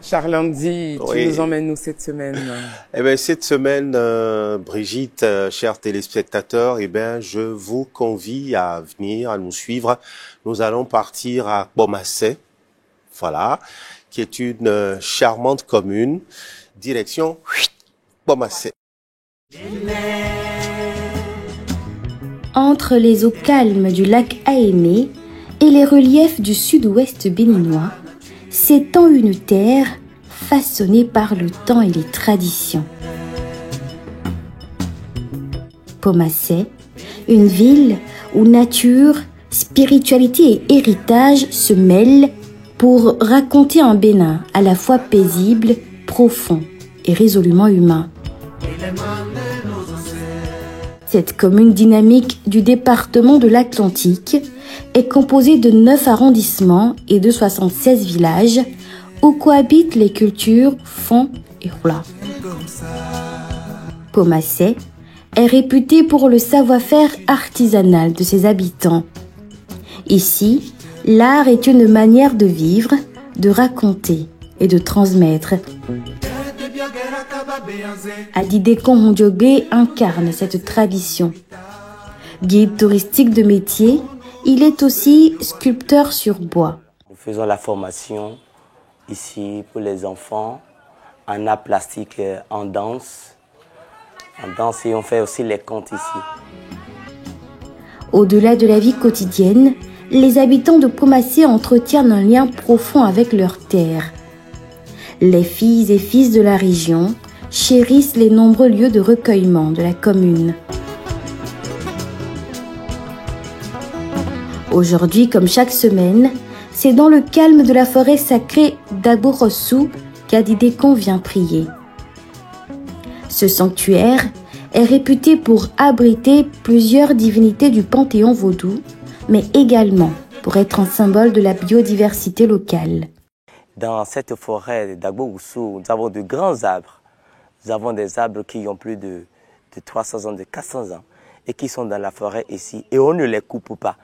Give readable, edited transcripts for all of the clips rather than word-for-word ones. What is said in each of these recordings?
Charles-Andy, tu nous emmènes où cette semaine? Eh bien, cette semaine, Brigitte, chers téléspectateurs, eh bien, je vous convie à venir, à nous suivre. Nous allons partir à Bomassé, voilà, qui est une charmante commune. Direction Bomassé. Entre les eaux calmes du lac Aémé et les reliefs du sud-ouest béninois, s'étend une terre façonnée par le temps et les traditions. Bomassé, une ville où nature, spiritualité et héritage se mêlent pour raconter un Bénin à la fois paisible, profond et résolument humain. Cette commune dynamique du département de l'Atlantique est composée de 9 arrondissements et de 76 villages où cohabitent les cultures Fon et Hula. Bomassé est réputée pour le savoir-faire artisanal de ses habitants. Ici, l'art est une manière de vivre, de raconter et de transmettre. Adidekon Ondiogue incarne cette tradition. Guide touristique de métier, il est aussi sculpteur sur bois. Nous faisons la formation ici pour les enfants en art plastique, en danse et on fait aussi les contes ici. Au-delà de la vie quotidienne, les habitants de Bomassé entretiennent un lien profond avec leur terre. Les filles et fils de la région chérissent les nombreux lieux de recueillement de la commune. Aujourd'hui, comme chaque semaine, c'est dans le calme de la forêt sacrée d'Agbo-Rossou qu'Adidekon vient prier. Ce sanctuaire est réputé pour abriter plusieurs divinités du panthéon vaudou, mais également pour être un symbole de la biodiversité locale. Dans cette forêt d'Agbo-Rossou, nous avons de grands arbres. Nous avons des arbres qui ont plus de 300 ans, de 400 ans, et qui sont dans la forêt ici, et on ne les coupe pas.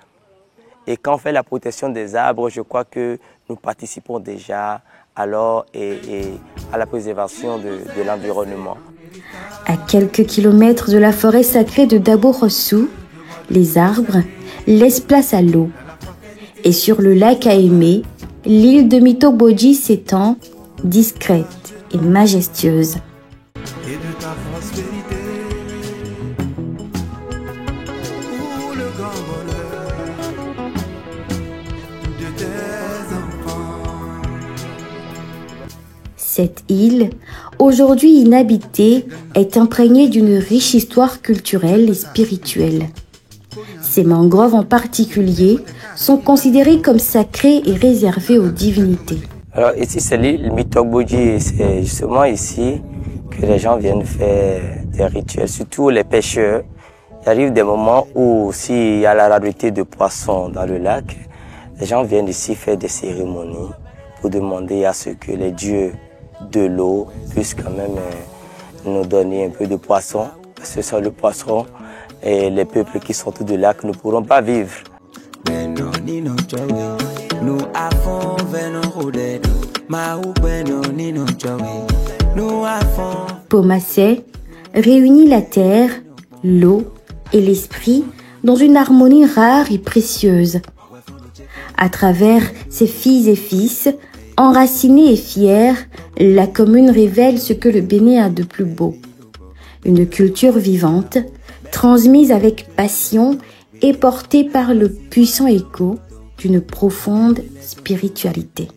Et quand on fait la protection des arbres, je crois que nous participons déjà alors à la préservation de l'environnement. À quelques kilomètres de la forêt sacrée de Dabo-Rossou, les arbres laissent place à l'eau. Et sur le lac Aémé, l'île de Mitoboji s'étend, discrète et majestueuse. Et de ta prospérité, pour le grand bonheur de tes enfants. Cette île, aujourd'hui inhabitée, est imprégnée d'une riche histoire culturelle et spirituelle. Ces mangroves en particulier sont considérées comme sacrées et réservées aux divinités. Alors ici c'est l'île Mitoboji et c'est justement ici que les gens viennent faire des rituels, surtout les pêcheurs. Il arrive des moments où s'il y a la rareté de poissons dans le lac, les gens viennent ici faire des cérémonies pour demander à ce que les dieux de l'eau puissent quand même nous donner un peu de poisson. Parce que sans le poisson, et les peuples qui sortent du lac ne pourront pas vivre. Bomassé réunit la terre, l'eau et l'esprit dans une harmonie rare et précieuse. À travers ses filles et fils, enracinés et fiers, la commune révèle ce que le Bénin a de plus beau. Une culture vivante, transmise avec passion et portée par le puissant écho d'une profonde spiritualité.